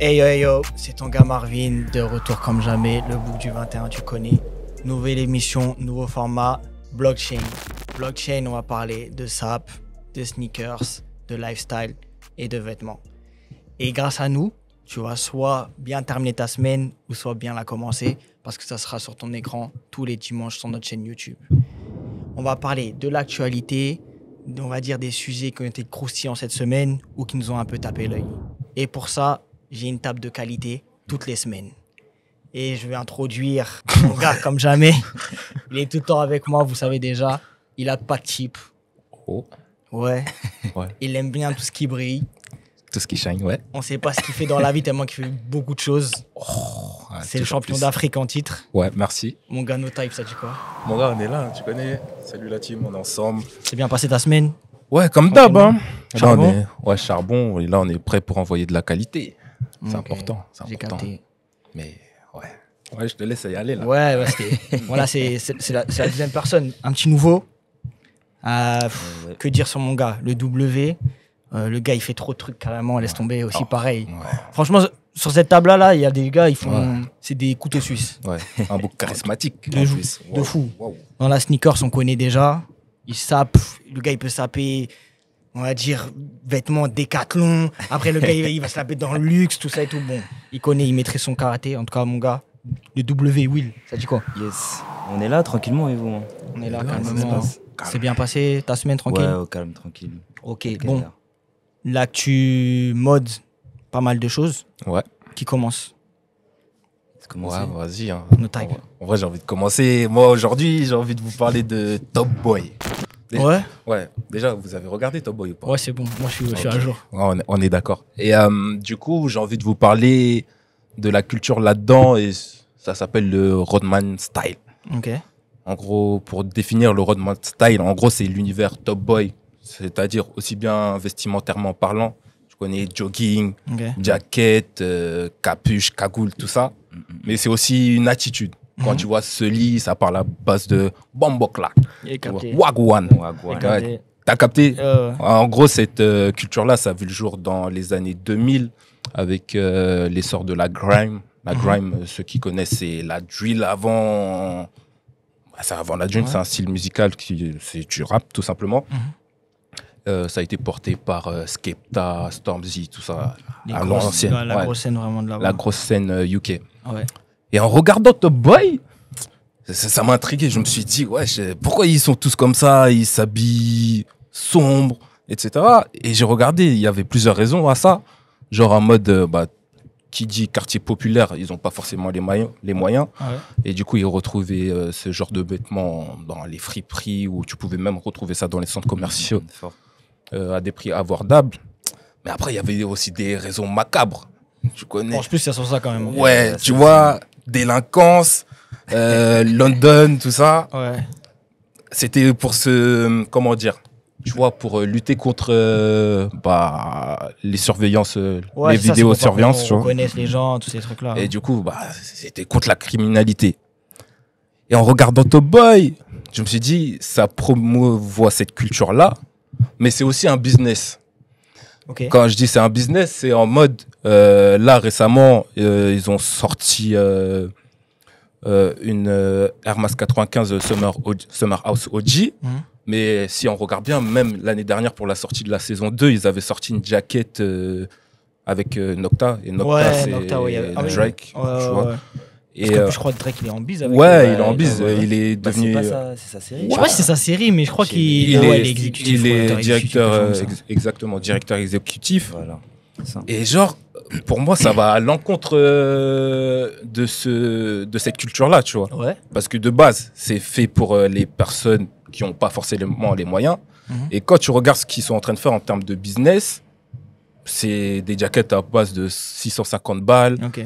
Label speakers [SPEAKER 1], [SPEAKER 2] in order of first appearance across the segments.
[SPEAKER 1] Hey yo, c'est ton gars Marvin, de retour comme jamais, le book du 21, tu connais. Nouvelle émission, nouveau format, blockchain. Blockchain, on va parler de SAP, de sneakers, de lifestyle et de vêtements. Et grâce à nous, tu vas soit bien terminer ta semaine ou soit bien la commencer parce que ça sera sur ton écran tous les dimanches sur notre chaîne YouTube. On va parler de l'actualité, on va dire des sujets qui ont été croustillants cette semaine ou qui nous ont un peu tapé l'œil. Et pour ça, j'ai une table de qualité toutes les semaines. Et je vais introduire mon gars comme jamais. Il est tout le temps avec moi, vous savez déjà. Il a pas de type.
[SPEAKER 2] Oh.
[SPEAKER 1] Ouais.
[SPEAKER 2] Ouais.
[SPEAKER 1] Il aime bien tout ce qui brille.
[SPEAKER 2] Tout ce qui shine, ouais.
[SPEAKER 1] On sait pas ce qu'il fait dans la vie tellement qu'il fait beaucoup de choses.
[SPEAKER 2] Ouais,
[SPEAKER 1] C'est le champion d'Afrique en titre.
[SPEAKER 2] Ouais, merci.
[SPEAKER 1] Mon gars, no type, ça dit quoi?
[SPEAKER 2] Mon gars, on est là, tu connais. Salut la team, on est ensemble.
[SPEAKER 1] C'est bien passé ta semaine?
[SPEAKER 2] Ouais, comme d'hab. Hein.
[SPEAKER 1] Charbon?
[SPEAKER 2] Là, ouais, charbon. Et là, on est prêt pour envoyer de la qualité. C'est
[SPEAKER 1] Ok.
[SPEAKER 2] important. C'est
[SPEAKER 1] J'ai
[SPEAKER 2] important.
[SPEAKER 1] capté.
[SPEAKER 2] Mais ouais. Ouais, je te laisse y aller là.
[SPEAKER 1] Ouais, voilà, c'est la deuxième personne. Un petit nouveau. Que dire sur mon gars? Le W. Le gars, il fait trop de trucs carrément. Laisse tomber aussi, pareil.
[SPEAKER 2] Ouais.
[SPEAKER 1] Franchement, sur cette table-là, il y a des gars, ils font.
[SPEAKER 2] Ouais.
[SPEAKER 1] C'est des couteaux suisses.
[SPEAKER 2] Ouais. Un bouc charismatique.
[SPEAKER 1] De
[SPEAKER 2] en
[SPEAKER 1] jou-
[SPEAKER 2] plus.
[SPEAKER 1] de
[SPEAKER 2] Wow.
[SPEAKER 1] fou.
[SPEAKER 2] Wow.
[SPEAKER 1] Dans la sneakers, on connaît déjà. Il sape. Le gars, il peut saper, on va dire, vêtements Décathlon. Après, le gars, il va se taper dans le luxe, tout ça et tout. Bon, il connaît, il maîtrise son karaté. En tout cas, mon gars, le W, Will, ça dit quoi?
[SPEAKER 3] Yes. On est là tranquillement et vous hein?
[SPEAKER 1] On est là,
[SPEAKER 2] Ouais, ça se
[SPEAKER 1] calmement.
[SPEAKER 2] passe.
[SPEAKER 1] C'est bien passé ta semaine, tranquille?
[SPEAKER 3] Ouais, au calme, tranquille.
[SPEAKER 1] Ok,
[SPEAKER 3] Quelle
[SPEAKER 1] bon.
[SPEAKER 3] galère.
[SPEAKER 1] L'actu mode, pas mal de choses.
[SPEAKER 2] Ouais.
[SPEAKER 1] Qui commence?
[SPEAKER 3] C'est commencé.
[SPEAKER 2] Ouais, vas-y. Hein.
[SPEAKER 1] No type.
[SPEAKER 2] En vrai, j'ai envie de commencer. Moi, aujourd'hui, j'ai envie de vous parler de Top Boy. Déjà-
[SPEAKER 1] Ouais?
[SPEAKER 2] Ouais. Déjà, vous avez regardé Top Boy ou pas?
[SPEAKER 1] Ouais, c'est bon. Moi, je suis
[SPEAKER 2] Ok.
[SPEAKER 1] à jour.
[SPEAKER 2] Ouais, on est d'accord. Et du coup, j'ai envie de vous parler de la culture là-dedans et ça s'appelle le Rodman Style.
[SPEAKER 1] Ok.
[SPEAKER 2] En gros, pour définir le Rodman Style, en gros, c'est l'univers Top Boy, c'est-à-dire aussi bien vestimentairement parlant. Je connais jogging,
[SPEAKER 1] Ok.
[SPEAKER 2] jacket, capuche, cagoule, tout ça. Mais c'est aussi une attitude. Quand
[SPEAKER 1] Mhm.
[SPEAKER 2] tu vois ce lit, ça parle à base de bombokla,
[SPEAKER 1] Et capté.
[SPEAKER 2] wagwan.
[SPEAKER 3] Wagwan.
[SPEAKER 1] Et capté.
[SPEAKER 2] T'as capté?
[SPEAKER 1] Euh,
[SPEAKER 2] En gros, cette culture-là, ça a vu le jour dans les années 2000 avec l'essor de la grime. La grime, ceux qui connaissent, c'est la drill avant. C'est avant la drill,
[SPEAKER 1] Ouais.
[SPEAKER 2] c'est un style musical c'est du rap, tout simplement.
[SPEAKER 1] Mhm.
[SPEAKER 2] Ça a été porté par Skepta, Stormzy, tout ça,
[SPEAKER 1] les
[SPEAKER 2] à
[SPEAKER 1] grosses-
[SPEAKER 2] l'ancienne.
[SPEAKER 1] la
[SPEAKER 2] Ouais,
[SPEAKER 1] grosse scène vraiment de là-bas.
[SPEAKER 2] la grosse scène UK.
[SPEAKER 1] Ouais.
[SPEAKER 2] Et en regardant Top Boy, ça m'a intrigué. Je me suis dit, ouais, pourquoi ils sont tous comme ça? Ils s'habillent sombres, etc. Et j'ai regardé, il y avait plusieurs raisons à ça. Genre en mode, qui dit quartier populaire, ils n'ont pas forcément les moyens.
[SPEAKER 1] Ouais.
[SPEAKER 2] Et du coup, ils retrouvaient ce genre de vêtements dans les friperies où tu pouvais même retrouver ça dans les centres commerciaux
[SPEAKER 3] Fort.
[SPEAKER 2] à des prix abordables. Mais après, il y avait aussi des raisons macabres. Tu connais.
[SPEAKER 1] Bon, je pense que c'est sur ça quand même.
[SPEAKER 2] Ouais,
[SPEAKER 3] c'est
[SPEAKER 2] tu vois, délinquance, London, tout ça.
[SPEAKER 1] Ouais.
[SPEAKER 2] C'était pour comment dire, tu vois, pour lutter contre les surveillances,
[SPEAKER 1] Ouais,
[SPEAKER 2] les
[SPEAKER 1] c'est ça,
[SPEAKER 2] vidéosurveillances,
[SPEAKER 1] c'est
[SPEAKER 2] tu
[SPEAKER 1] pour
[SPEAKER 2] vois.
[SPEAKER 1] qu'on reconnaisse les gens, tous ces trucs-là.
[SPEAKER 2] Et du coup, c'était contre la criminalité. Et en regardant Top Boy, je me suis dit, ça promouvoit cette culture-là, mais c'est aussi un business.
[SPEAKER 1] Ok.
[SPEAKER 2] Quand je dis c'est un business, c'est en mode, là récemment, ils ont sorti une Air Max 95 Summer House OG.
[SPEAKER 1] Mhm.
[SPEAKER 2] Mais si on regarde bien, même l'année dernière pour la sortie de la saison 2, ils avaient sorti une jaquette avec Nocta. Et Nocta,
[SPEAKER 1] Ouais,
[SPEAKER 2] c'est
[SPEAKER 1] Nocta, ouais, ah oui.
[SPEAKER 2] Drake.
[SPEAKER 1] Ouais,
[SPEAKER 2] tu
[SPEAKER 1] ouais,
[SPEAKER 2] vois.
[SPEAKER 1] ouais.
[SPEAKER 2] Et,
[SPEAKER 1] Parce qu'en plus, je crois que Drake, il est en bise avec.
[SPEAKER 2] ouais, il est en bise.
[SPEAKER 3] ouais.
[SPEAKER 2] Il est
[SPEAKER 3] Bah,
[SPEAKER 2] devenu.
[SPEAKER 3] c'est pas ça, c'est sa série.
[SPEAKER 1] Je sais pas si c'est sa série, mais je crois qu'il
[SPEAKER 2] il
[SPEAKER 1] ouais,
[SPEAKER 2] est,
[SPEAKER 1] il est exécutif.
[SPEAKER 2] il est
[SPEAKER 1] directeur
[SPEAKER 2] directeur,
[SPEAKER 1] exécutif, quelque chose comme ça.
[SPEAKER 2] exactement, directeur exécutif.
[SPEAKER 3] Voilà. C'est ça.
[SPEAKER 2] Et genre, pour moi, ça va à l'encontre de cette culture-là, tu vois.
[SPEAKER 1] Ouais.
[SPEAKER 2] Parce que de base, c'est fait pour les personnes qui n'ont pas forcément les moyens.
[SPEAKER 1] Mhm.
[SPEAKER 2] Et quand tu regardes ce qu'ils sont en train de faire en termes de business, c'est des jaquettes à base de 650 balles,
[SPEAKER 1] Ok.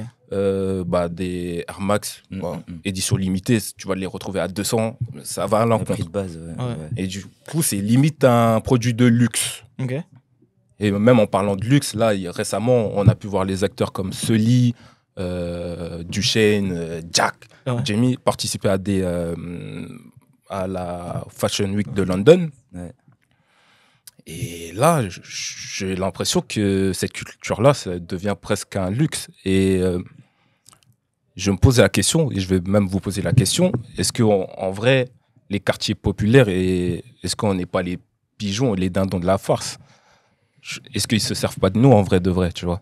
[SPEAKER 2] des Air Max,
[SPEAKER 3] Mm,
[SPEAKER 2] bon,
[SPEAKER 3] mm, mm.
[SPEAKER 2] édition limitée, tu vas les retrouver à 200, ça va à
[SPEAKER 3] Le
[SPEAKER 2] l'encontre.
[SPEAKER 3] prix de base, ouais.
[SPEAKER 1] Ouais.
[SPEAKER 3] ouais.
[SPEAKER 2] Et du coup, c'est limite un produit de luxe.
[SPEAKER 1] Ok.
[SPEAKER 2] Et même en parlant de luxe, là, récemment, on a pu voir les acteurs comme Sully, Duchesne, Jack,
[SPEAKER 1] Ouais.
[SPEAKER 2] Jamie participer à la Fashion Week de London.
[SPEAKER 3] Ouais.
[SPEAKER 2] Et là, j'ai l'impression que cette culture-là, ça devient presque un luxe. Et je me posais la question, et je vais même vous poser la question, est-ce qu'en vrai, les quartiers populaires, est-ce qu'on n'est pas les pigeons, les dindons de la farce? Est-ce qu'ils se servent pas de nous en vrai de vrai, tu vois?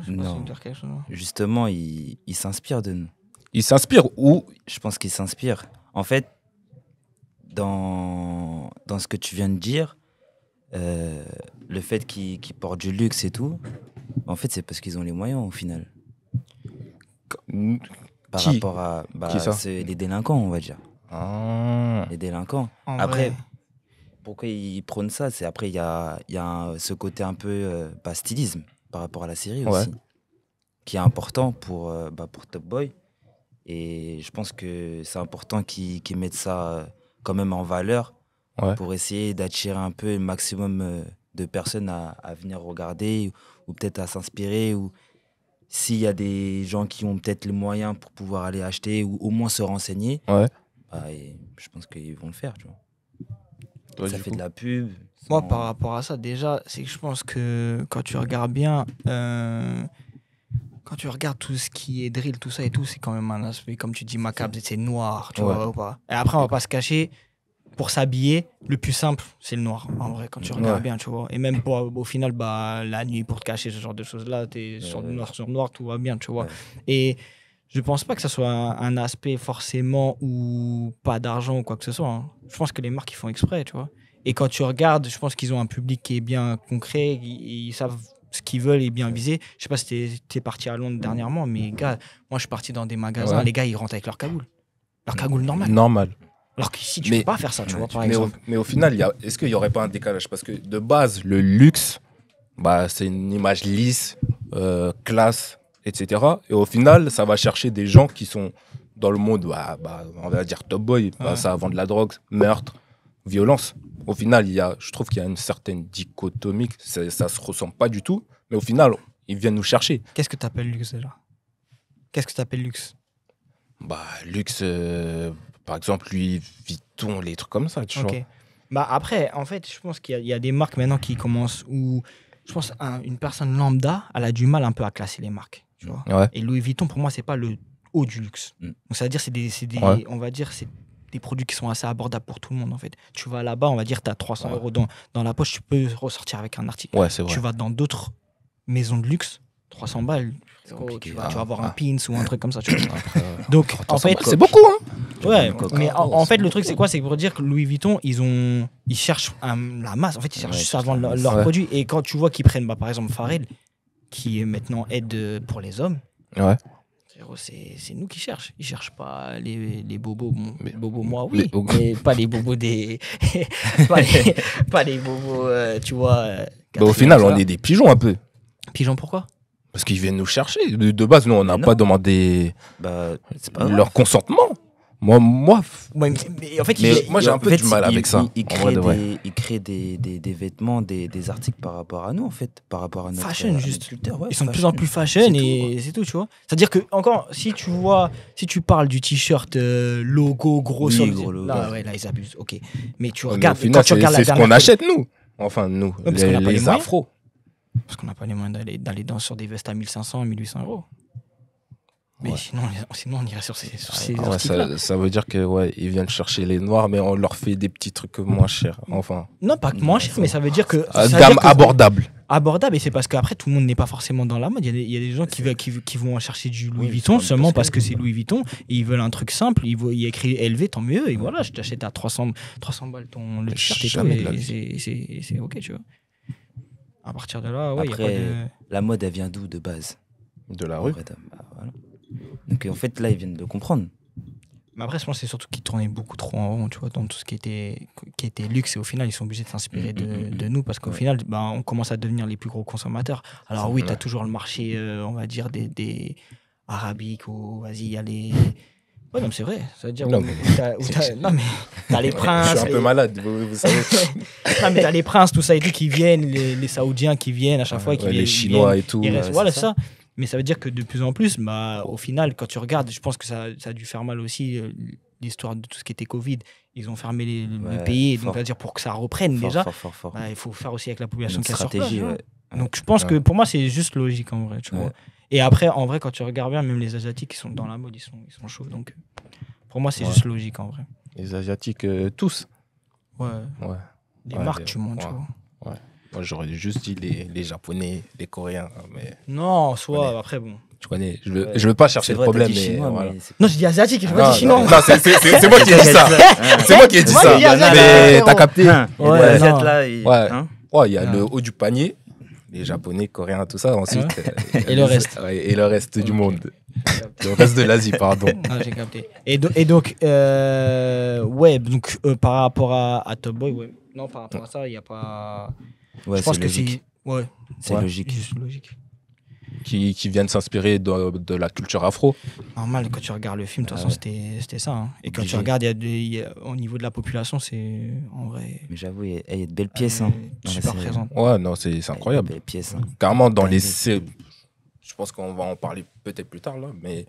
[SPEAKER 1] Je sais pas si
[SPEAKER 3] Non.
[SPEAKER 1] on me dire quelque chose.
[SPEAKER 3] Justement, il s'inspire de nous.
[SPEAKER 2] Ils s'inspirent ou...
[SPEAKER 3] Je pense qu'il s'inspire. En fait, dans ce que tu viens de dire, le fait qu'ils portent du luxe et tout, en fait, c'est parce qu'ils ont les moyens au final. Par
[SPEAKER 2] Qui
[SPEAKER 3] rapport à
[SPEAKER 2] Qui ça
[SPEAKER 3] les délinquants, on va dire.
[SPEAKER 2] Ah.
[SPEAKER 3] Les délinquants.
[SPEAKER 1] En
[SPEAKER 3] Après,
[SPEAKER 1] vrai.
[SPEAKER 3] pourquoi ils prônent ça? C'est après, il y a ce côté un peu stylisme par rapport à la série
[SPEAKER 2] Ouais.
[SPEAKER 3] aussi, qui est important pour Top Boy. Et je pense que c'est important qu'ils mettent ça quand même en valeur pour essayer d'attirer un peu le maximum de personnes à venir regarder ou peut-être à s'inspirer. Ou s'il y a des gens qui ont peut-être les moyens pour pouvoir aller acheter ou au moins se renseigner, et je pense qu'ils vont le faire. Tu vois.
[SPEAKER 2] Toi,
[SPEAKER 3] Ça
[SPEAKER 2] du
[SPEAKER 3] fait
[SPEAKER 2] coup
[SPEAKER 3] de la pub.
[SPEAKER 1] Moi, par rapport à ça, déjà, c'est que je pense que quand tu regardes bien, quand tu regardes tout ce qui est drill, tout ça et tout, c'est quand même un aspect, comme tu dis, macabre, c'est noir, tu vois ou pas. Et après, on va pas se cacher, pour s'habiller, le plus simple, c'est le noir, en vrai, quand tu regardes bien, tu vois. Et même au final, la nuit, pour te cacher ce genre de choses-là, t'es sur noir, tout va bien, tu vois. Et je pense pas que ça soit un aspect forcément ou pas d'argent ou quoi que ce soit. Hein. Je pense que les marques, ils font exprès, tu vois. Et quand tu regardes, je pense qu'ils ont un public qui est bien concret, ils savent ce qu'ils veulent et bien viser. Je sais pas si t'es parti à Londres dernièrement, mais gars, moi je suis parti dans des magasins, les gars ils rentrent avec leur cagoule. Leur cagoule normale.
[SPEAKER 2] Normal.
[SPEAKER 1] Alors qu'ici tu peux pas faire ça, tu vois, par exemple.
[SPEAKER 2] Mais au final, est-ce qu'il n'y aurait pas un décalage? Parce que de base, le luxe, c'est une image lisse, classe, etc. Et au final, ça va chercher des gens qui sont dans le monde, on va dire top boy, ça vend de la drogue, meurtre, violence. Au final, je trouve qu'il y a une certaine dichotomie, ça se ressemble pas du tout, mais au final, ils viennent nous chercher.
[SPEAKER 1] Qu'est-ce que tu appelles luxe déjà? Qu'est-ce que tu appelles luxe?
[SPEAKER 2] Luxe, par exemple, Louis Vuitton, les trucs comme ça, tu vois.
[SPEAKER 1] Après, en fait, je pense qu'il y a des marques maintenant qui commencent où, je pense, une personne lambda, elle a du mal un peu à classer les marques, tu vois.
[SPEAKER 2] Ouais.
[SPEAKER 1] Et Louis Vuitton, pour moi, c'est pas le haut du luxe. Donc, ça veut dire c'est des on va dire, c'est des produits qui sont assez abordables pour tout le monde, en fait. Tu vas là-bas, on va dire, tu as 300 euros dans la poche, tu peux ressortir avec un article.
[SPEAKER 2] Ouais, c'est vrai.
[SPEAKER 1] Tu vas dans d'autres maisons de luxe, 300 balles, tu vas avoir un pins ou un truc comme ça. Tu vois. Donc, en fait,
[SPEAKER 2] c'est beaucoup, hein.
[SPEAKER 1] Ouais, mais en fait, le truc, c'est quoi? C'est pour dire que Louis Vuitton, ils cherchent la masse. En fait, ils cherchent juste à vendre leurs produits. Et quand tu vois qu'ils prennent, par exemple, Pharrell, qui est maintenant aide pour les hommes, c'est nous qui cherchent. Ils cherchent pas les bobos. Les bobos, moi, oui. Mais pas les bobos des. pas les bobos, tu vois.
[SPEAKER 2] Au final, on est des pigeons un peu.
[SPEAKER 1] Pigeons, pourquoi? Parce
[SPEAKER 2] qu'ils viennent nous chercher. De base, nous, on n'a pas demandé leur consentement. Moi,
[SPEAKER 1] mais en fait,
[SPEAKER 2] moi j'ai un peu du mal avec ça.
[SPEAKER 3] Il crée des vêtements, des articles par rapport à nous, en fait, par rapport à notre
[SPEAKER 1] fashion, juste.
[SPEAKER 3] Ouais,
[SPEAKER 1] ils sont de plus en plus fashion et c'est tout, tu vois. C'est-à-dire que, encore, si tu parles du t-shirt logo, gros
[SPEAKER 3] logo.
[SPEAKER 1] Là, ils abusent, ok. Mais tu regardes,
[SPEAKER 2] final, c'est ce qu'on achète, nous. Enfin, nous, les afros.
[SPEAKER 1] Parce qu'on n'a pas les moyens d'aller sur des vestes à 1500, 1800 euros. Mais sinon, on irait sur ces articles-là.
[SPEAKER 2] Ça veut dire que ils viennent chercher les noirs, mais on leur fait des petits trucs moins chers. Enfin.
[SPEAKER 1] Non, pas moins cher, mais ça veut dire que
[SPEAKER 2] gamme abordable.
[SPEAKER 1] Abordable, et c'est parce qu'après tout le monde n'est pas forcément dans la mode. Il y a des gens qui vont chercher du Louis Vuitton seulement parce que c'est Louis Vuitton et ils veulent un truc simple. Il y a écrit élevé, tant mieux. Et voilà, je t'achète à 300 balles le t-shirt et tout. C'est ok, tu vois. À partir de là,
[SPEAKER 3] après, la mode, elle vient d'où de base?
[SPEAKER 2] De la rue.
[SPEAKER 3] Voilà. Donc en fait, là, ils viennent de comprendre.
[SPEAKER 1] Mais après, je pense que c'est surtout qu'ils tournaient beaucoup trop en rond, tu vois, dans tout ce qui était luxe. Et au final, ils sont obligés de s'inspirer de nous parce qu'au final, on commence à devenir les plus gros consommateurs. Alors oui, tu as toujours le marché, on va dire, des arabiques ou vas-y, il y a les... Ouais, non, mais c'est vrai. Ça veut dire... Non, mais t'as les princes...
[SPEAKER 2] Je suis un peu malade, vous savez.
[SPEAKER 1] Non, mais t'as les princes, tout ça et tout, qui viennent, les Saoudiens qui viennent à chaque fois.
[SPEAKER 2] Les Chinois et tout.
[SPEAKER 1] Voilà, c'est ça. Mais ça veut dire que de plus en plus, au final, quand tu regardes, je pense que ça a dû faire mal aussi l'histoire de tout ce qui était Covid, ils ont fermé le pays. Donc, c'est-à-dire pour que ça reprenne déjà, bah, il faut faire aussi avec la population qui est sur place. Donc, je pense que pour moi, c'est juste logique en vrai. Tu vois. Et après, en vrai, quand tu regardes bien, même les Asiatiques qui sont dans la mode, ils sont chauds. Donc, pour moi, c'est juste logique en vrai.
[SPEAKER 2] Les Asiatiques, tous.
[SPEAKER 1] Ouais. Les marques, tu vois.
[SPEAKER 2] Ouais. Moi, j'aurais juste dit les Japonais, les Coréens. Mais...
[SPEAKER 1] Non, soit après, bon.
[SPEAKER 2] Tu connais, je veux pas chercher le problème. Mais
[SPEAKER 3] chinois,
[SPEAKER 2] voilà.
[SPEAKER 1] Non, j'ai dit asiatique, je veux pas dire chinois.
[SPEAKER 2] Non, c'est moi qui ai dit ça. C'est moi qui ai dit ça. Mais t'as capté. Il y a le haut du panier, les Japonais, Coréens, tout ça. Ensuite,
[SPEAKER 1] et le reste.
[SPEAKER 2] Et le reste du monde. Le reste de l'Asie, pardon.
[SPEAKER 1] Ah, j'ai capté. Et donc, par rapport à Top Boy, ouais. Non, par rapport à ça, il n'y a pas.
[SPEAKER 3] Ouais,
[SPEAKER 1] je pense que
[SPEAKER 3] logique.
[SPEAKER 1] C'est
[SPEAKER 3] logique.
[SPEAKER 1] Juste logique.
[SPEAKER 2] Qui viennent s'inspirer de la culture afro.
[SPEAKER 1] Normal, quand tu regardes le film, de toute façon, c'était ça. Hein. Et quand tu regardes, au niveau de la population, c'est en vrai.
[SPEAKER 3] Mais j'avoue, il y a de belles pièces.
[SPEAKER 1] Super présentes.
[SPEAKER 2] Ouais, non, c'est incroyable.
[SPEAKER 3] Belles pièces.
[SPEAKER 2] Carrément, dans les séries. Je pense qu'on va en parler peut-être plus tard, là, mais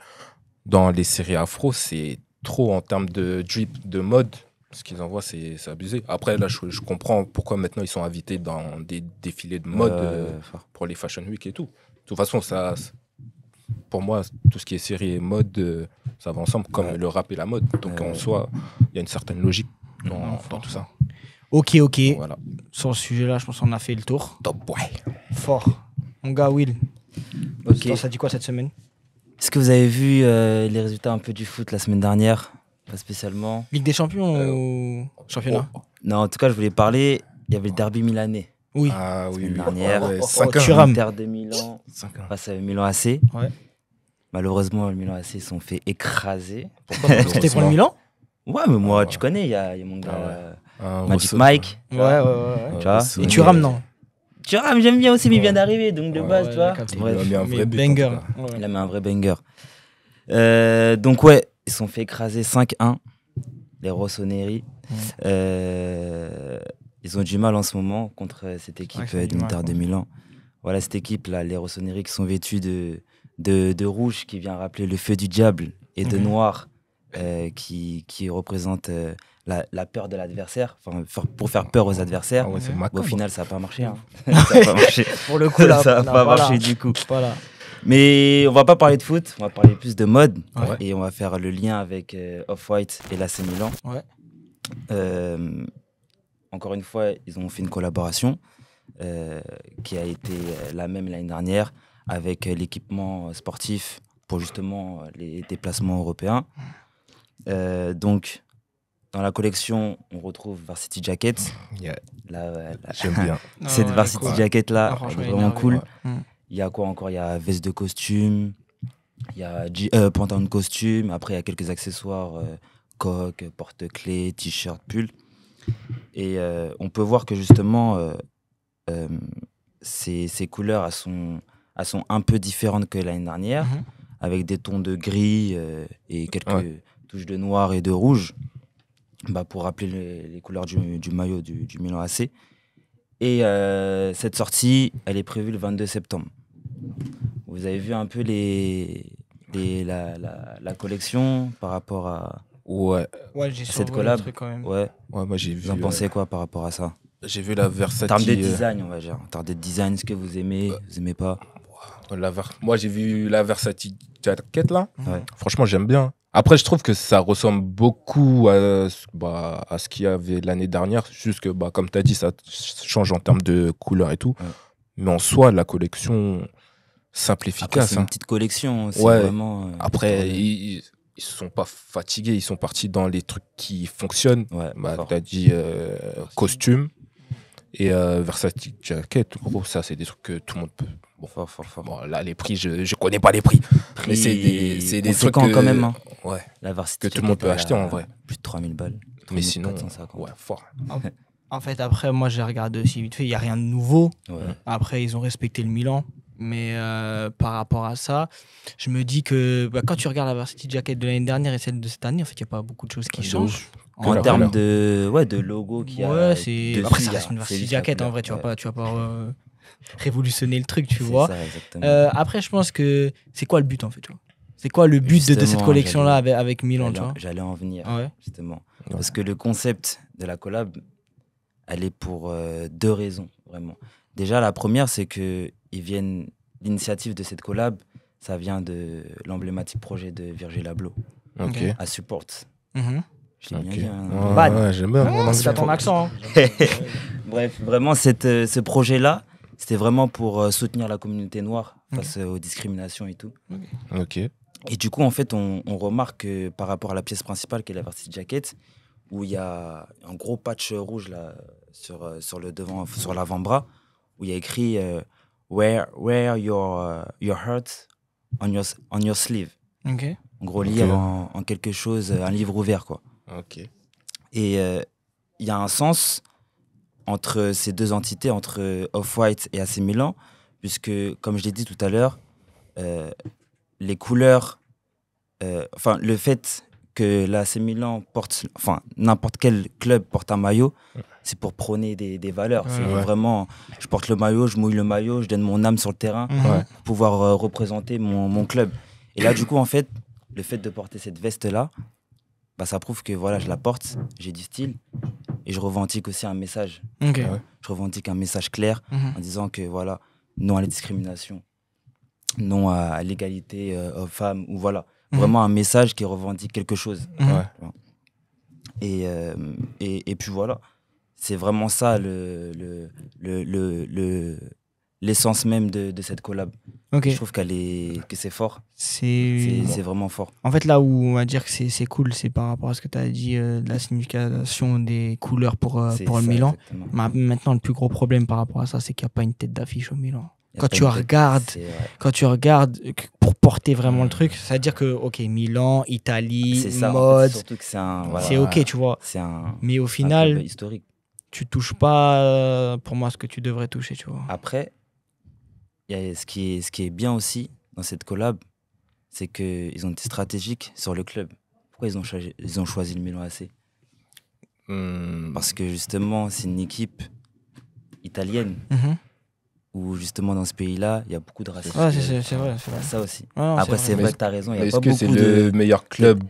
[SPEAKER 2] dans les séries afro, c'est trop en termes de drip, de mode. Ce qu'ils envoient, c'est abusé. Après, là, je comprends pourquoi maintenant ils sont invités dans des défilés de mode pour les Fashion Week et tout. De toute façon, pour moi, tout ce qui est série et mode, ça va ensemble, comme le rap et la mode. Donc, en soi, il y a une certaine logique dans tout ça.
[SPEAKER 1] Ok.
[SPEAKER 2] Voilà.
[SPEAKER 1] Sur ce sujet-là, je pense qu'on a fait le tour.
[SPEAKER 2] Top boy.
[SPEAKER 1] Fort. Mon gars, Will.
[SPEAKER 3] Ok.
[SPEAKER 1] Ça dit quoi cette semaine?
[SPEAKER 3] Est-ce que vous avez vu les résultats un peu du foot la semaine dernière? Pas spécialement.
[SPEAKER 1] Ligue des Champions ou championnat?
[SPEAKER 3] Non, en tout cas, je voulais parler. Il y avait le derby milanais.
[SPEAKER 1] Oui.
[SPEAKER 2] Ah oui.
[SPEAKER 3] Dernière.
[SPEAKER 1] Thuram.
[SPEAKER 3] Inter de Milan face à Milan AC.
[SPEAKER 1] Ouais.
[SPEAKER 3] Malheureusement, le Milan AC ils sont fait écraser.
[SPEAKER 1] C'était pour le Milan?
[SPEAKER 3] Ouais, mais moi, tu connais, il y a mon gars Magic Mike.
[SPEAKER 1] Ouais.
[SPEAKER 3] Tu vois.
[SPEAKER 1] Et Thuram, non?
[SPEAKER 3] Thuram, j'aime bien aussi, mais il vient d'arriver, donc de base, tu vois.
[SPEAKER 2] Il a mis un vrai
[SPEAKER 1] banger.
[SPEAKER 3] Il a mis un vrai banger. Donc, ouais, ils se sont fait écraser 5-1, les Rossoneri. Ils ont du mal en ce moment contre cette équipe d'Inter de Milan. Voilà, cette équipe-là, les Rossoneri qui sont vêtus de rouge, qui vient rappeler le feu du diable, et de noir, qui représente la peur de l'adversaire, pour faire peur aux adversaires. Au final, ça n'a pas marché. Ça n'a pas marché.
[SPEAKER 1] Pour le coup, là,
[SPEAKER 3] ça n'a pas marché du coup.
[SPEAKER 1] Voilà.
[SPEAKER 3] Mais on va pas parler de foot, on va parler plus de mode. Et on va faire le lien avec Off-White et l'AC Milan. Encore une fois, ils ont fait une collaboration qui a été la même l'année dernière avec l'équipement sportif pour justement les déplacements européens. Donc, dans la collection, on retrouve Varsity Jacket.
[SPEAKER 2] J'aime bien.
[SPEAKER 3] Cette Varsity Jacket-là, elle est vraiment cool.
[SPEAKER 1] Ouais.
[SPEAKER 3] Il y a quoi encore? Il y a veste de costume, il y a pantalon de costume, après il y a quelques accessoires, coque, porte-clés, t-shirt, pull. Et on peut voir que justement, ces couleurs elles sont un peu différentes que l'année dernière, avec des tons de gris et quelques touches de noir et de rouge, pour rappeler les couleurs du maillot du Milan AC. Et cette sortie, elle est prévue le 22 septembre. Vous avez vu un peu la collection par rapport à
[SPEAKER 1] j'ai
[SPEAKER 3] cette collab.
[SPEAKER 1] Quand même.
[SPEAKER 2] Ouais, moi j'ai vu.
[SPEAKER 3] Vous en pensez quoi par rapport à ça?
[SPEAKER 2] J'ai vu la Versace.
[SPEAKER 3] En termes de design, on va dire. En termes de design, est-ce que vous aimez, vous aimez pas?
[SPEAKER 2] Moi j'ai vu la Versace Jacket là. Franchement, j'aime bien. Après, je trouve que ça ressemble beaucoup à ce qu'il y avait l'année dernière. Juste que, comme tu as dit, ça change en termes de couleur et tout. Mais en soi, la collection simple, efficace.
[SPEAKER 3] C'est une petite collection. Vraiment,
[SPEAKER 2] après, ils ne sont pas fatigués. Ils sont partis dans les trucs qui fonctionnent. Tu as dit costume et Versace Jacket. Gros, ça, c'est des trucs que tout le monde peut. Bon, là, les prix, je connais pas les prix. Mais c'est des trucs
[SPEAKER 3] quand même. Hein.
[SPEAKER 2] La que tout le monde peut acheter en vrai.
[SPEAKER 3] Plus de 3000 balles. 3
[SPEAKER 2] mais sinon,
[SPEAKER 3] 450.
[SPEAKER 2] fort.
[SPEAKER 1] En fait, après, moi, j'ai regardé aussi vite fait. Il n'y a rien de nouveau. Après, ils ont respecté le Milan. Mais par rapport à ça, je me dis que quand tu regardes la Varsity Jacket de l'année dernière et celle de cette année, en fait, il n'y a pas beaucoup de choses qui changent.
[SPEAKER 3] En termes de logo qu'il y a.
[SPEAKER 1] Après, ça reste une Varsity Jacket. En vrai, tu vas pas révolutionner le truc, tu vois.
[SPEAKER 3] Ça,
[SPEAKER 1] après, je pense que c'est quoi le but, en fait, tu vois? C'est quoi le but de cette
[SPEAKER 3] Justement,
[SPEAKER 1] collection-là avec Milan, tu vois?
[SPEAKER 3] J'allais en venir,
[SPEAKER 1] Ah ouais?
[SPEAKER 3] justement. Parce que le concept de la collab, elle est pour 2 raisons, vraiment. Déjà, la première, c'est que l'initiative de cette collab, ça vient de l'emblématique projet de Virgil Abloh,
[SPEAKER 2] Ok.
[SPEAKER 3] à Support.
[SPEAKER 1] Mhm.
[SPEAKER 3] Je l'ai bien dit. Hein.
[SPEAKER 2] Ouais,
[SPEAKER 1] Bad.
[SPEAKER 2] ouais, j'aime bien mon
[SPEAKER 1] C'est
[SPEAKER 2] anglais.
[SPEAKER 1] ton accent. Hein.
[SPEAKER 3] Bref, vraiment, ce projet-là, c'était vraiment pour soutenir la communauté noire face aux discriminations et tout.
[SPEAKER 2] Ok.
[SPEAKER 3] Et du coup, en fait, on remarque que par rapport à la pièce principale, qui est la Varsity Jacket, où il y a un gros patch rouge là, sur le devant, sur l'avant-bras, où il y a écrit Wear your heart on your sleeve.
[SPEAKER 1] Ok.
[SPEAKER 3] En gros, lire en quelque chose, un livre ouvert, quoi.
[SPEAKER 2] Ok.
[SPEAKER 3] Et il y a un sens entre ces deux entités, entre Off-White et AC Milan, puisque, comme je l'ai dit tout à l'heure, les couleurs, le fait que l'AC Milan porte, n'importe quel club porte un maillot, c'est pour prôner des valeurs. C'est vraiment, je porte le maillot, je mouille le maillot, je donne mon âme sur le terrain pour pouvoir représenter mon club. Et là, du coup, en fait, le fait de porter cette veste-là, bah, ça prouve que voilà, je la porte, j'ai du style, et je revendique aussi un message.
[SPEAKER 1] Ok.
[SPEAKER 3] Je revendique un message clair en disant que voilà, non à la discrimination, non à l'égalité hommes-femmes, ou voilà, vraiment un message qui revendique quelque chose. Et puis voilà, c'est vraiment ça l'essence même de cette collab.
[SPEAKER 1] Ok.
[SPEAKER 3] Je trouve que c'est fort.
[SPEAKER 1] C'est
[SPEAKER 3] vraiment fort.
[SPEAKER 1] En fait, là où on va dire que c'est cool, c'est par rapport à ce que tu as dit, de la signification des couleurs pour le Milan. Maintenant, le plus gros problème par rapport à ça, c'est qu'il n'y a pas une tête d'affiche au Milan. Quand tu regardes pour porter vraiment le truc, c'est-à-dire que, ok, Milan, Italie,
[SPEAKER 3] ça,
[SPEAKER 1] mode,
[SPEAKER 3] en fait, surtout que
[SPEAKER 1] c'est ok, tu vois. Mais au final,
[SPEAKER 3] historique.
[SPEAKER 1] Tu touches pas, pour moi, ce que tu devrais toucher, tu vois.
[SPEAKER 3] Après, ce qui est bien aussi dans cette collab, c'est qu'ils ont été stratégiques sur le club. Pourquoi ils ont choisi le Milan AC? Parce que justement, c'est une équipe italienne. Où justement dans ce pays-là, il y a beaucoup de racisme.
[SPEAKER 1] Ouais, c'est vrai.
[SPEAKER 3] Ça aussi.
[SPEAKER 1] Non,
[SPEAKER 3] après, c'est vrai que tu as raison.
[SPEAKER 2] Est-ce que c'est le meilleur club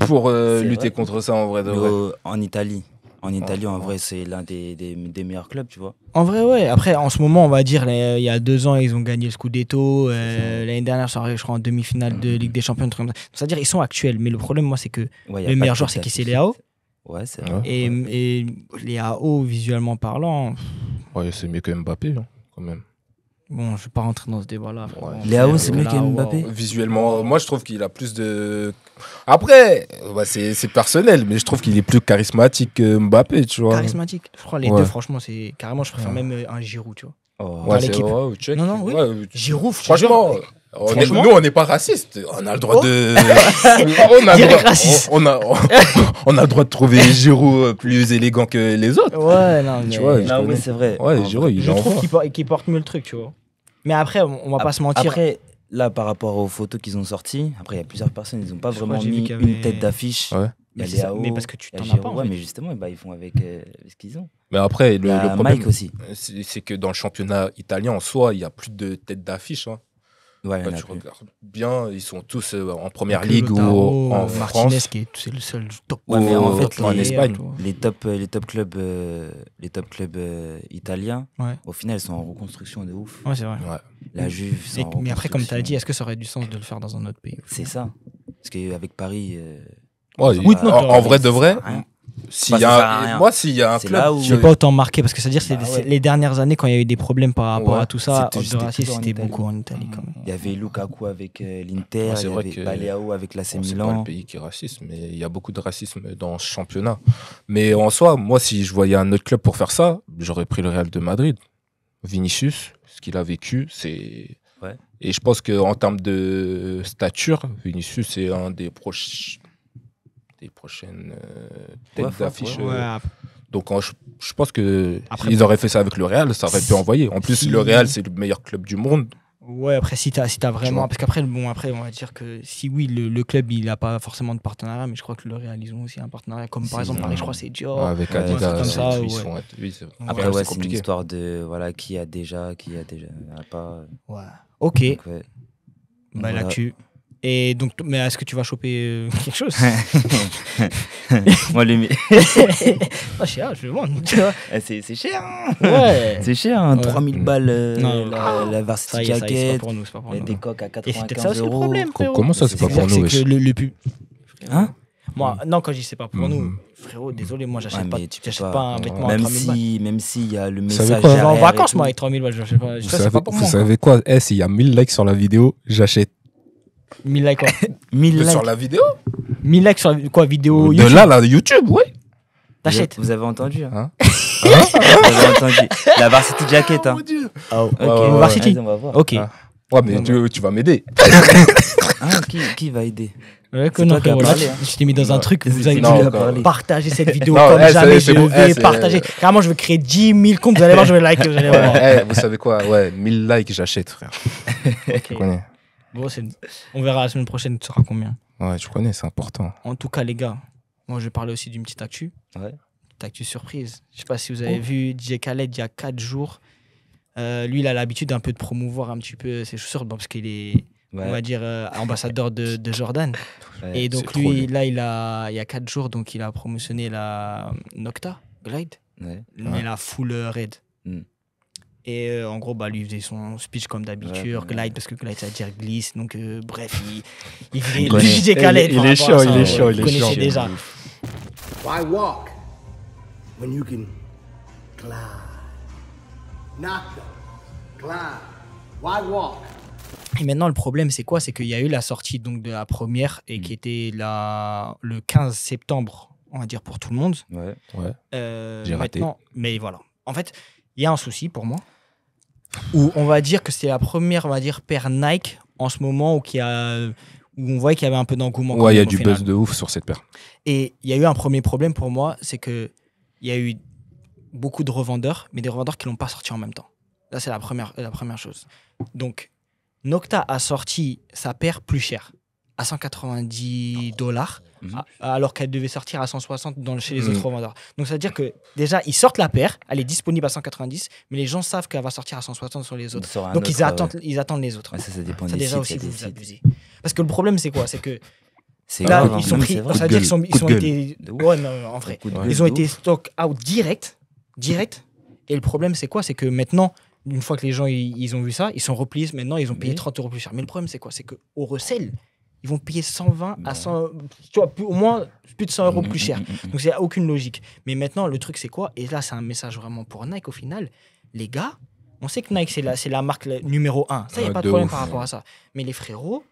[SPEAKER 2] pour lutter contre ça en vrai de vrai?
[SPEAKER 3] En Italie. En Italie, en vrai, c'est l'un des meilleurs clubs, tu vois.
[SPEAKER 1] En vrai, ouais. Après, en ce moment, on va dire, il y a 2 ans, ils ont gagné le Scudetto. L'année dernière, ils sont arrivés, je crois, en demi-finale de Ligue des Champions. C'est-à-dire, ils sont actuels. Mais le problème, moi, c'est que le meilleur joueur, c'est qui? C'est Leao.
[SPEAKER 3] Ouais, c'est vrai.
[SPEAKER 1] Et Leao, visuellement parlant...
[SPEAKER 2] Ouais, c'est mieux que Mbappé, hein, quand même.
[SPEAKER 1] Bon, je vais pas rentrer dans ce débat-là.
[SPEAKER 3] Leao, c'est mieux que Mbappé.
[SPEAKER 2] Visuellement, moi, je trouve qu'il a plus de... Après, c'est personnel, mais je trouve qu'il est plus charismatique que Mbappé, tu vois.
[SPEAKER 1] Charismatique. Je crois les deux, franchement, c'est carrément, je préfère même un Giroud, tu vois.
[SPEAKER 2] Ouais, c'est vrai, check.
[SPEAKER 1] Non, oui. Giroud,
[SPEAKER 2] franchement... nous, on n'est pas racistes. On a le droit de. On a le droit de trouver Giroud plus élégant que les autres.
[SPEAKER 1] Ouais, non, mais...
[SPEAKER 2] tu vois.
[SPEAKER 3] Oui, c'est vrai.
[SPEAKER 2] Ouais, Giroud,
[SPEAKER 1] je trouve qu'il porte mieux le truc, tu vois. Mais après, on va pas se mentir.
[SPEAKER 3] Après, là, par rapport aux photos qu'ils ont sorties, après, il y a plusieurs personnes, ils n'ont pas vraiment mis une tête d'affiche.
[SPEAKER 2] Ouais.
[SPEAKER 1] Mais parce que tu t'en as pas.
[SPEAKER 3] Ouais, mais justement, ils font avec ce qu'ils ont.
[SPEAKER 2] Mais après, le problème,
[SPEAKER 3] Mike aussi.
[SPEAKER 2] C'est que dans le championnat italien, en soi, il n'y a plus de tête d'affiche. Hein.
[SPEAKER 3] Ouais,
[SPEAKER 2] quand tu regardes bien, ils sont tous en première ligue ou en
[SPEAKER 1] Martinez,
[SPEAKER 2] France.
[SPEAKER 1] c'est le seul top.
[SPEAKER 3] Ouais, mais en fait,
[SPEAKER 2] en Espagne.
[SPEAKER 3] Les top clubs italiens, au final, ils sont en reconstruction de ouf.
[SPEAKER 1] Ouais, c'est vrai.
[SPEAKER 2] Ouais.
[SPEAKER 3] La Juve, c'est en
[SPEAKER 1] mais après, comme tu as dit, est-ce que ça aurait du sens de le faire dans un autre pays?
[SPEAKER 3] C'est ça. Parce qu'avec Paris...
[SPEAKER 2] en vrai de vrai... S'il y a un club,
[SPEAKER 1] je vais pas autant marquer parce que c'est-à-dire les dernières années quand il y a eu des problèmes par rapport à tout ça, de racisme, c'était beaucoup en Italie quand même.
[SPEAKER 3] Il y avait Lukaku avec l'Inter, il y avait Leao avec l'AC Milan.
[SPEAKER 2] C'est pas le pays qui est raciste, mais il y a beaucoup de racisme dans ce championnat. Mais en soi, moi, si je voyais un autre club pour faire ça, j'aurais pris le Real de Madrid. Vinicius, ce qu'il a vécu, c'est...
[SPEAKER 3] Ouais.
[SPEAKER 2] Et je pense qu'en termes de stature, Vinicius est un des prochaines têtes d'affiche. Donc je pense qu'ils auraient fait ça avec le Real, ça aurait pu envoyer. En plus, le Real, c'est le meilleur club du monde.
[SPEAKER 1] Ouais, après, si t'as vraiment... Parce qu'après, on va dire que si oui, le club, il n'a pas forcément de partenariat, mais je crois que le Real, ils ont aussi un partenariat. Comme par exemple, Paris, je crois que c'est Dior.
[SPEAKER 2] Avec Adidas,
[SPEAKER 1] comme ça.
[SPEAKER 3] Après, c'est une histoire de qui a déjà, qui a pas.
[SPEAKER 1] Ouais. Ok. Bah, l'actu. Et donc, mais est-ce que tu vas choper quelque chose?
[SPEAKER 3] Moi, le...
[SPEAKER 1] Ah, je le vends, tu vois.
[SPEAKER 3] C'est cher. Hein.
[SPEAKER 1] Ouais.
[SPEAKER 3] C'est cher, hein, 3000 balles
[SPEAKER 1] Non,
[SPEAKER 3] la varsity jacket.
[SPEAKER 1] C'est pas pour nous, c'est pas pour nous.
[SPEAKER 3] Des coques à 95 €.
[SPEAKER 1] Et c'est peut-être ça aussi le problème, frérot.
[SPEAKER 2] Comment ça, c'est pas pour nous?
[SPEAKER 1] C'est que le pub.
[SPEAKER 3] Hein?
[SPEAKER 1] Moi, non, quand je dis c'est pas pour nous, frérot, désolé, moi, j'achète pas un vêtement à 3000 balles.
[SPEAKER 3] Même s'il y a le
[SPEAKER 2] savez
[SPEAKER 3] message.
[SPEAKER 2] quoi,
[SPEAKER 1] Je vais en vacances, moi, avec 3000 balles. Je sais pas. C'est pas pour moi.
[SPEAKER 2] Vous savez quoi? S'il y a 1000 likes sur la vidéo, j'achète.
[SPEAKER 1] 1000 likes, quoi.
[SPEAKER 3] 1000 likes.
[SPEAKER 2] Sur la vidéo?
[SPEAKER 1] 1000 likes sur quoi, vidéo
[SPEAKER 2] De
[SPEAKER 1] YouTube?
[SPEAKER 2] là, YouTube, ouais.
[SPEAKER 1] T'achètes.
[SPEAKER 3] Vous avez entendu, hein?
[SPEAKER 2] Hein?
[SPEAKER 3] Vous avez entendu. La varsity jacket, hein?
[SPEAKER 2] Mon Dieu.
[SPEAKER 1] Oh, ok.
[SPEAKER 2] ouais,
[SPEAKER 1] Varsity.
[SPEAKER 3] Vas-y, on va voir.
[SPEAKER 1] Ok.
[SPEAKER 2] Ah. Ouais, mais tu vas m'aider.
[SPEAKER 3] Hein, qui va aider?
[SPEAKER 1] Ouais, que
[SPEAKER 3] C'est
[SPEAKER 1] non,
[SPEAKER 3] toi qui as
[SPEAKER 1] frérot, là,
[SPEAKER 3] parlé, hein.
[SPEAKER 1] je t'ai mis dans un truc, vous avez
[SPEAKER 2] Non,
[SPEAKER 1] dû
[SPEAKER 2] encore.
[SPEAKER 1] partager cette vidéo
[SPEAKER 2] Non,
[SPEAKER 1] comme jamais
[SPEAKER 2] c'est
[SPEAKER 1] je
[SPEAKER 2] bon,
[SPEAKER 1] vais
[SPEAKER 2] c'est-
[SPEAKER 1] partager. Carrément, je vais créer 10 000 comptes, vous allez voir, je vais liker, vous allez voir.
[SPEAKER 2] Ouais, vous savez quoi? Ouais, 1000 likes, j'achète, frère.
[SPEAKER 1] Ok.
[SPEAKER 2] Tu connais.
[SPEAKER 1] Bon, on verra la semaine prochaine, tu sauras combien.
[SPEAKER 2] Ouais, tu connais, c'est important.
[SPEAKER 1] En tout cas, les gars, moi, je vais parler aussi d'une petite actu.
[SPEAKER 3] Ouais.
[SPEAKER 1] Petite actu surprise. Je sais pas si vous avez vu DJ Khaled il y a 4 jours. Lui, il a l'habitude un peu de promouvoir un petit peu ses chaussures parce qu'il est, on va dire, ambassadeur de Jordan.
[SPEAKER 3] Ouais.
[SPEAKER 1] Et donc,
[SPEAKER 2] c'est trop
[SPEAKER 1] lui, là, il y a 4 jours, donc il a promotionné la Nocta Glide,
[SPEAKER 3] Ouais.
[SPEAKER 1] mais la full red.
[SPEAKER 3] Mm.
[SPEAKER 1] Et en gros, lui, il faisait son speech comme d'habitude,
[SPEAKER 3] Ouais.
[SPEAKER 1] Glide, parce que Glide, ça veut dire glisse. Donc, bref, il faisait
[SPEAKER 3] Il
[SPEAKER 1] le
[SPEAKER 3] connaît.
[SPEAKER 1] DJ Khaled.
[SPEAKER 2] Il
[SPEAKER 1] par
[SPEAKER 2] est
[SPEAKER 1] rapport
[SPEAKER 2] chaud,
[SPEAKER 1] à ça,
[SPEAKER 2] il est
[SPEAKER 1] ouais.
[SPEAKER 2] chaud, il
[SPEAKER 1] Vous
[SPEAKER 2] est
[SPEAKER 1] connaissez
[SPEAKER 2] chaud.
[SPEAKER 1] déjà.
[SPEAKER 4] Why walk when you can glide? Knock them, glide. Why walk?
[SPEAKER 1] Et maintenant, le problème, c'est quoi? C'est qu'il y a eu la sortie donc, de la première et qui était le 15 septembre, on va dire, pour tout le monde.
[SPEAKER 3] Ouais.
[SPEAKER 2] Ouais. J'ai raté.
[SPEAKER 1] Maintenant, mais voilà. En fait, il y a un souci pour moi où on va dire que c'était la première, on va dire, paire Nike en ce moment où on voyait qu'il y avait un peu d'engouement.
[SPEAKER 2] Ouais, il y a
[SPEAKER 1] au
[SPEAKER 2] du
[SPEAKER 1] final.
[SPEAKER 2] buzz de ouf sur cette paire.
[SPEAKER 1] Et il y a eu un premier problème pour moi, c'est qu'il y a eu beaucoup de revendeurs, mais des revendeurs qui ne l'ont pas sorti en même temps. Là, c'est la première chose. Donc, Nocta a sorti sa paire plus chère, à $190, alors qu'elle devait sortir à 160 chez les autres revendeurs. Donc, ça veut dire que déjà, ils sortent la paire, elle est disponible à 190, mais les gens savent qu'elle va sortir à 160 sur les autres. Donc, ils attendent les autres.
[SPEAKER 3] Ouais, ça dépend
[SPEAKER 1] Ça,
[SPEAKER 3] des
[SPEAKER 1] déjà
[SPEAKER 3] sites,
[SPEAKER 1] aussi,
[SPEAKER 3] il y a des
[SPEAKER 1] vous
[SPEAKER 3] sites.
[SPEAKER 1] abusez. Parce que le problème, c'est quoi? C'est que
[SPEAKER 3] C'est
[SPEAKER 1] là,
[SPEAKER 3] grave,
[SPEAKER 1] ils
[SPEAKER 3] hein.
[SPEAKER 1] sont
[SPEAKER 3] Non, mais
[SPEAKER 1] pris.
[SPEAKER 3] c'est vrai.
[SPEAKER 1] Ça veut dire qu'ils
[SPEAKER 2] Coup de
[SPEAKER 1] ont été.
[SPEAKER 3] De ouf.
[SPEAKER 1] Ouais, non, en vrai.
[SPEAKER 3] Coup de
[SPEAKER 2] Ouais.
[SPEAKER 3] gueule
[SPEAKER 1] Ils ont
[SPEAKER 3] de
[SPEAKER 1] été
[SPEAKER 3] ouf.
[SPEAKER 1] stock out direct. Et le problème, c'est quoi? C'est que maintenant, une fois que les gens ils ont vu ça, ils sont repliés. Maintenant, ils ont payé
[SPEAKER 3] Oui.
[SPEAKER 1] 30 € plus cher. Mais le problème, c'est quoi? C'est qu'au resell, ils vont payer 120 à 100. Tu vois, au moins plus de 100 € plus cher. Donc, c'est aucune logique. Mais maintenant, le truc, c'est quoi? Et là, c'est un message vraiment pour Nike au final. Les gars, on sait que Nike, c'est la marque numéro 1. Ça, il n'y a
[SPEAKER 2] Ouais,
[SPEAKER 1] pas de
[SPEAKER 2] de
[SPEAKER 1] problème
[SPEAKER 2] ouf.
[SPEAKER 1] par rapport à ça. Mais les frérots,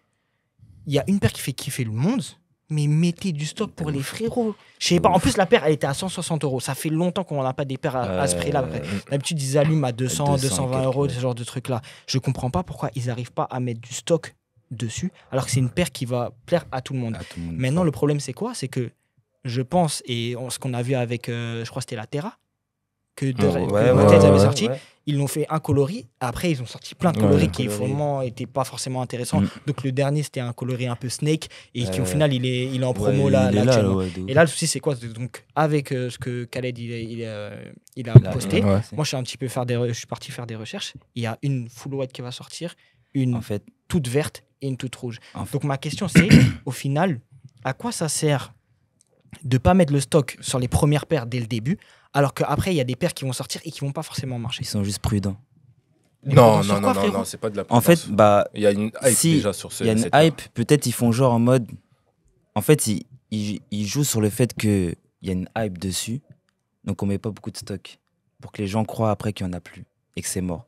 [SPEAKER 1] il y a une paire qui fait kiffer le monde. Mais mettez du stock pour les frérots. Je sais pas. En plus, la paire, elle était à 160 €. Ça fait longtemps qu'on n'a pas des paires à ce prix-là. D'habitude, ils allument à 200, 220 €, ce genre de trucs-là. Je comprends pas pourquoi ils n'arrivent pas à mettre du stock dessus, alors que c'est une paire qui va plaire à tout le monde.
[SPEAKER 3] À tout le monde.
[SPEAKER 1] Maintenant, le problème, c'est quoi? C'est que je pense, et ce qu'on a vu avec, je crois que c'était la Terra, que Mattel avait sorti, ils l'ont fait un coloris. Après, ils ont sorti plein de coloris qui, vraiment, n'étaient pas forcément intéressants. Donc, le dernier, c'était un coloris un peu snake, et qui, au final, il est en promo là, actuellement. Et là, le souci, c'est quoi? Donc, avec ce que Khaled il a posté,
[SPEAKER 2] Ouais.
[SPEAKER 1] moi, je suis parti faire des recherches. Il y a une full white qui va sortir, une
[SPEAKER 3] En fait,
[SPEAKER 1] toute verte et une toute rouge.
[SPEAKER 3] En fait-
[SPEAKER 1] Donc, ma question, c'est, au final, à quoi ça sert de ne pas mettre le stock sur les premières paires dès le début, alors qu'après, il y a des paires qui vont sortir et qui ne vont pas forcément marcher?
[SPEAKER 3] ils sont juste prudents.
[SPEAKER 2] Non,
[SPEAKER 1] Sur
[SPEAKER 2] non,
[SPEAKER 1] quoi,
[SPEAKER 2] non,
[SPEAKER 1] frérot
[SPEAKER 2] non, c'est pas de la
[SPEAKER 3] En fait,
[SPEAKER 2] prudence. Il y a une hype
[SPEAKER 3] si,
[SPEAKER 2] déjà sur ce.
[SPEAKER 3] il y a une
[SPEAKER 2] cette paire.
[SPEAKER 3] hype. Peut-être ils font genre en mode. En fait, ils jouent sur le fait qu'il y a une hype dessus. Donc on met pas beaucoup de stock. Pour que les gens croient après qu'il n'y en a plus. Et que c'est mort.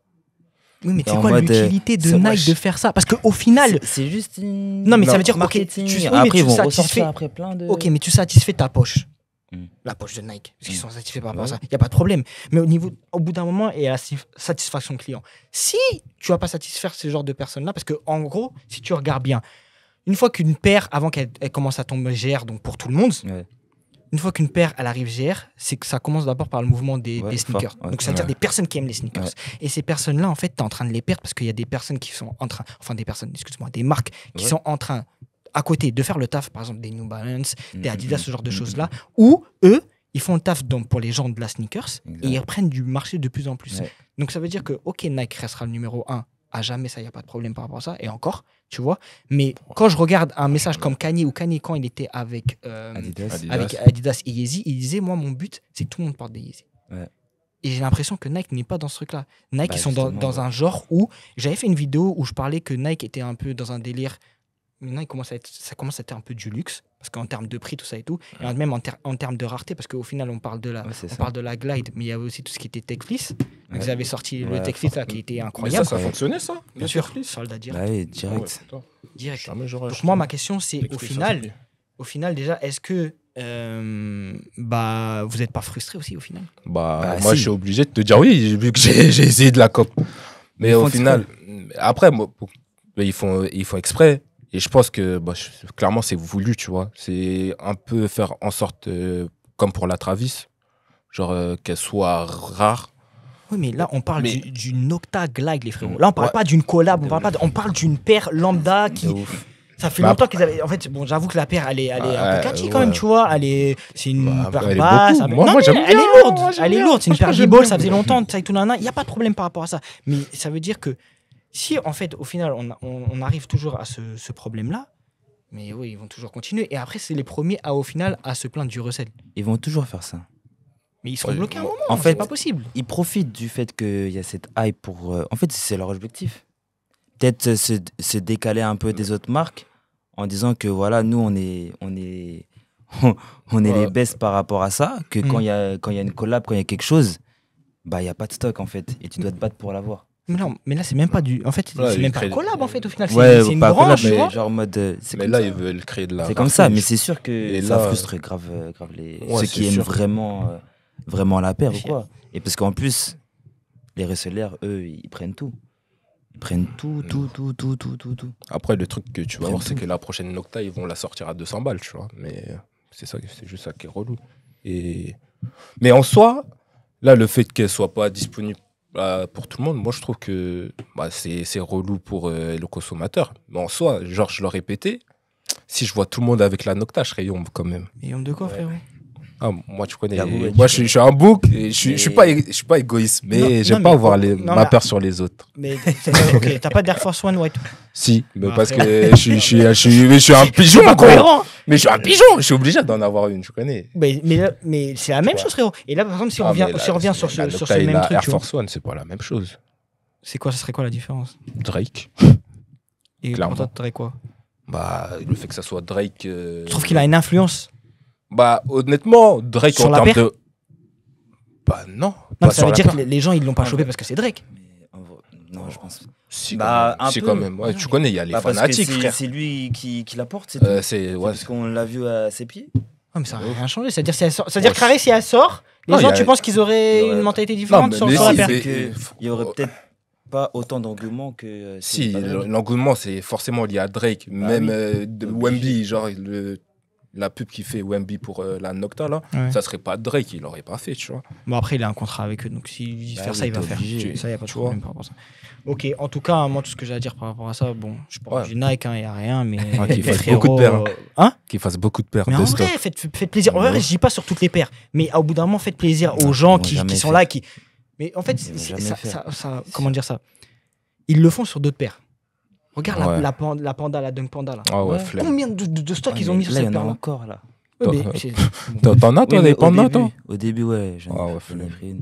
[SPEAKER 1] Oui, mais c'est
[SPEAKER 3] en
[SPEAKER 1] quoi
[SPEAKER 3] mode,
[SPEAKER 1] l'utilité de
[SPEAKER 3] c'est moi,
[SPEAKER 1] Nike de faire ça? Parce qu'au final,
[SPEAKER 3] C'est juste une.
[SPEAKER 1] Non, mais ça veut dire, ok,
[SPEAKER 3] marketing.
[SPEAKER 1] oui, mais
[SPEAKER 3] après,
[SPEAKER 1] tu
[SPEAKER 3] ils vont
[SPEAKER 1] satisfais-
[SPEAKER 3] ressortir après plein de.
[SPEAKER 1] ok, mais tu satisfais ta poche.
[SPEAKER 3] Mm.
[SPEAKER 1] La poche de Nike. Parce qu'ils sont satisfaits par rapport à
[SPEAKER 3] Ouais.
[SPEAKER 1] ça. Il n'y a pas de problème. Mais au bout d'un moment, il y a la satisfaction client. Si tu vas pas satisfaire ce genre de personnes-là, parce que en gros, si tu regardes bien, une fois qu'une paire, avant qu'elle commence à tomber GR, donc pour tout le monde,
[SPEAKER 3] Ouais.
[SPEAKER 1] une fois qu'une paire, elle arrive GR, c'est que ça commence d'abord par le mouvement des sneakers.
[SPEAKER 3] fort, ouais.
[SPEAKER 1] Donc, ça veut dire des personnes qui aiment les sneakers.
[SPEAKER 3] Ouais.
[SPEAKER 1] Et ces personnes-là, en fait, tu es en train de les perdre parce qu'il y a des personnes qui sont en train, enfin des personnes, excuse-moi, des marques qui
[SPEAKER 3] Ouais.
[SPEAKER 1] sont en train, à côté, de faire le taf, par exemple des New Balance, des Adidas, ce genre de
[SPEAKER 3] Mhm.
[SPEAKER 1] choses-là, où eux, ils font le taf donc, pour les gens de la sneakers
[SPEAKER 3] Exact.
[SPEAKER 1] et ils reprennent du marché de plus en plus.
[SPEAKER 3] Ouais.
[SPEAKER 1] Donc, ça veut dire que, ok, Nike restera le numéro 1 à jamais, ça, il n'y a pas de problème par rapport à ça. Et encore, tu vois. Mais quand je regarde un message comme Kanye, ou Kanye, quand il était avec Adidas et Yeezy, il disait, moi, mon but, c'est que tout le monde porte des Yeezy.
[SPEAKER 3] Ouais.
[SPEAKER 1] Et j'ai l'impression que Nike n'est pas dans ce truc-là. Nike,
[SPEAKER 3] Bah,
[SPEAKER 1] ils sont dans un genre où... J'avais fait une vidéo où je parlais que Nike était un peu dans un délire... Maintenant, ça commence à être un peu du luxe, parce qu'en termes de prix, tout ça et tout, et même en termes de rareté, parce qu'au final, on parle de la Glide, mais il y avait aussi tout ce qui était Tech Fleece. Donc, ils avaient sorti le Tech Fleece là, qui était incroyable.
[SPEAKER 2] Mais ça fonctionnait, ça?
[SPEAKER 1] Bien sûr, soldat direct.
[SPEAKER 3] Bah oui, direct.
[SPEAKER 1] Direct. Donc moi, ma question, c'est au final, déjà, est-ce que vous n'êtes pas frustré aussi au final?
[SPEAKER 2] Moi,
[SPEAKER 3] si.
[SPEAKER 2] je suis obligé de te dire oui, vu que j'ai essayé de la COP. Mais au final, après, ils font exprès. Et je pense que clairement, c'est voulu, tu vois. C'est un peu faire en sorte, comme pour la Travis, genre qu'elle soit rare.
[SPEAKER 1] Oui, mais là, on parle du Nocta Glide, les frérots. Là, on parle pas d'une collab, on parle d'une paire lambda qui... Ça fait longtemps qu'ils avaient... En fait, bon, j'avoue que la paire, elle est un peu catchy quand même, tu vois. C'est une paire basse.
[SPEAKER 2] Moi, j'aime bien.
[SPEAKER 1] Elle est lourde. Elle est lourde. C'est une paire B-ball, ça faisait longtemps. Il n'y a pas de problème par rapport à ça. Mais ça veut dire que si, en fait, au final, on arrive toujours à ce problème-là, mais oui, ils vont toujours continuer. Et après, c'est les premiers, au final, à se plaindre du recel.
[SPEAKER 3] Ils vont toujours faire ça.
[SPEAKER 1] Mais ils seront bloqués à un moment.
[SPEAKER 3] En fait,
[SPEAKER 1] c'est pas possible.
[SPEAKER 3] Ils profitent du fait qu'il y a cette hype pour... En fait, c'est leur objectif. Peut-être se décaler un peu des autres marques en disant que voilà, nous, on est les best par rapport à ça, que quand il y a une collab, quand il y a quelque chose, il n'y a pas de stock, en fait. Et tu dois te battre pour l'avoir.
[SPEAKER 1] Mais là, c'est même pas du. En fait, c'est même pas collab, en fait, au final.
[SPEAKER 3] Ouais,
[SPEAKER 1] c'est une
[SPEAKER 3] pas
[SPEAKER 1] branche,
[SPEAKER 3] collab,
[SPEAKER 1] tu vois.
[SPEAKER 3] mais genre mode.
[SPEAKER 2] Mais là, ils veulent créer de la.
[SPEAKER 3] C'est comme ça, mais c'est sûr que ça
[SPEAKER 2] là,
[SPEAKER 3] frustre grave ceux qui aiment vraiment la paire ou quoi. Et parce qu'en plus, les resellers, eux, ils prennent tout. Ils prennent tout.
[SPEAKER 2] Après, le truc que tu vas voir, c'est que la prochaine Nocta, ils vont la sortir à 200 balles, tu vois. Mais c'est juste ça qui est relou. Mais en soi, là, le fait qu'elle soit pas disponible pour tout le monde, moi je trouve que c'est relou pour le consommateur. Mais en soi, genre je l'ai répété, si je vois tout le monde avec la Nocta, je serais yombe quand même.
[SPEAKER 1] Mais yombe de quoi, frérot?
[SPEAKER 2] Moi tu connais, moi je suis un bouc, et je suis pas égoïste, mais j'aime pas avoir ma paire sur les autres.
[SPEAKER 1] Mais ok, t'as pas d'Air Force One White?
[SPEAKER 2] Si, mais parce que je suis un pigeon, quoi. Mais je suis un pigeon, je suis obligé d'en avoir une, tu connais.
[SPEAKER 1] Mais c'est la même chose, frérot. Et là, par exemple, si on revient sur ce même truc,
[SPEAKER 2] Air Force One, c'est pas la même chose.
[SPEAKER 1] C'est quoi, ça serait quoi la différence?
[SPEAKER 2] Drake.
[SPEAKER 1] Et pour toi, tu quoi?
[SPEAKER 2] Le fait que ça soit Drake.
[SPEAKER 1] Je trouve qu'il a une influence.
[SPEAKER 2] Honnêtement, Drake
[SPEAKER 1] sur
[SPEAKER 2] en
[SPEAKER 1] la
[SPEAKER 2] termes
[SPEAKER 1] paire
[SPEAKER 2] de. Non.
[SPEAKER 1] Non, ça veut dire que les gens, ils l'ont pas chopé parce que c'est Drake.
[SPEAKER 3] Non, je pense.
[SPEAKER 2] Si, quand même. Ouais, tu connais, il y a les fanatiques, frère.
[SPEAKER 3] C'est lui qui la porte, c'est
[SPEAKER 2] tout.
[SPEAKER 3] Parce qu'on l'a vu à ses pieds.
[SPEAKER 1] Mais ça n'a rien changé. C'est-à-dire que Clarisse, si elle sort, les gens, tu penses qu'ils auraient une mentalité différente sur la paire?
[SPEAKER 3] Il y aurait peut-être pas autant d'engouement que.
[SPEAKER 2] Si, l'engouement, c'est forcément lié à Drake. Même Wemby, genre la pub qui fait Wemby pour la Nocta, là, ça serait pas Drake, il l'aurait pas fait, tu vois.
[SPEAKER 1] Bon, après, il a un contrat avec eux, donc s'il veut faire ça, il va faire. Ça, il n'y a pas de problème par rapport à ça. Ok, en tout cas, moi, tout ce que j'ai à dire par rapport à ça, bon, je porte du Nike, il n'y a rien, mais.
[SPEAKER 2] Qu'il fasse beaucoup de paires. Qu'il fasse beaucoup de paires.
[SPEAKER 1] Mais en vrai, faites plaisir. En vrai, je dis pas sur toutes les paires, mais au bout d'un moment, faites plaisir aux gens qui sont là. Mais en fait, ça, comment dire ça? Ils le font sur d'autres paires. Regarde la Panda, la Dunk Panda là. Combien de stocks ils ont mis sur cette paire?
[SPEAKER 3] Il y en a encore là.
[SPEAKER 2] T'en as, toi, des pandas, toi?
[SPEAKER 3] Au début, ouais. J'en ai pris une.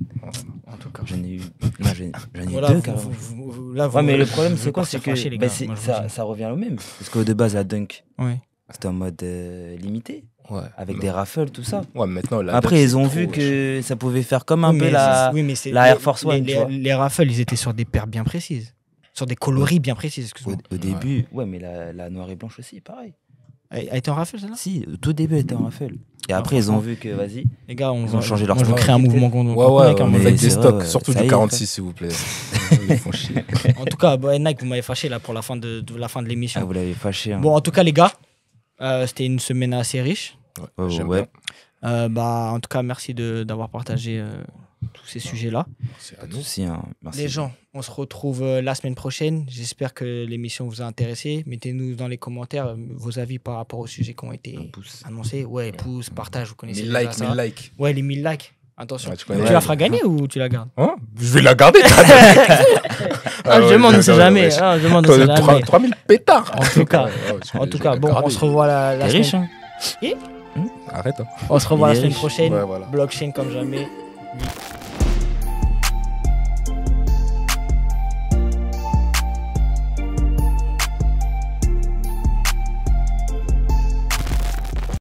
[SPEAKER 3] En tout cas. J'en ai eu deux, carrément. Mais le problème, c'est quoi? C'est que ça revient au même. Parce que de base, la Dunk, c'était en mode limité. Avec des raffles, tout ça.
[SPEAKER 2] Maintenant,
[SPEAKER 3] après, ils ont vu que ça pouvait faire comme un peu la Air Force One.
[SPEAKER 1] Les raffles, ils étaient sur des paires bien précises. Sur des coloris bien précises, excuse-moi.
[SPEAKER 3] Au début, mais la noire et blanche aussi, pareil.
[SPEAKER 1] Elle était en raffle, celle-là?
[SPEAKER 3] Si, au tout début, elle était en raffle. Et après, ils ont vu que, vas-y,
[SPEAKER 1] les gars,
[SPEAKER 3] ils ont changé leur stock.
[SPEAKER 1] On va créer un mouvement contre
[SPEAKER 2] on fait des stocks, surtout du 46, s'il vous plaît. Ils font chier.
[SPEAKER 1] En tout cas, Nike, vous m'avez fâché là pour la fin de l'émission.
[SPEAKER 3] Vous l'avez fâché.
[SPEAKER 1] Bon, en tout cas, les gars, c'était une semaine assez riche.
[SPEAKER 3] Ouais.
[SPEAKER 1] En tout cas, merci d'avoir partagé tous ces sujets-là.
[SPEAKER 2] C'est à nous.
[SPEAKER 3] Merci.
[SPEAKER 1] Les gens, on se retrouve la semaine prochaine. J'espère que l'émission vous a intéressé. Mettez-nous dans les commentaires vos avis par rapport aux sujets qui ont été annoncés. Ouais, pouce, partage, vous connaissez
[SPEAKER 2] 1000 likes.
[SPEAKER 1] Ouais, les 1000 likes. Attention.
[SPEAKER 2] Ouais,
[SPEAKER 1] Tu la feras gagner ou tu la gardes?
[SPEAKER 2] Hein, je vais la garder.
[SPEAKER 1] Je demande, on sait jamais. Je demande, on sait jamais.
[SPEAKER 2] 3000 pétards.
[SPEAKER 1] En tout cas, bon, on se revoit la
[SPEAKER 3] T'es
[SPEAKER 1] semaine.
[SPEAKER 3] riche, hein.
[SPEAKER 2] Arrête. Hein.
[SPEAKER 1] On se revoit la
[SPEAKER 3] Il est
[SPEAKER 1] semaine
[SPEAKER 3] riche.
[SPEAKER 1] prochaine.
[SPEAKER 2] Ouais, voilà.
[SPEAKER 1] Blockchain comme jamais.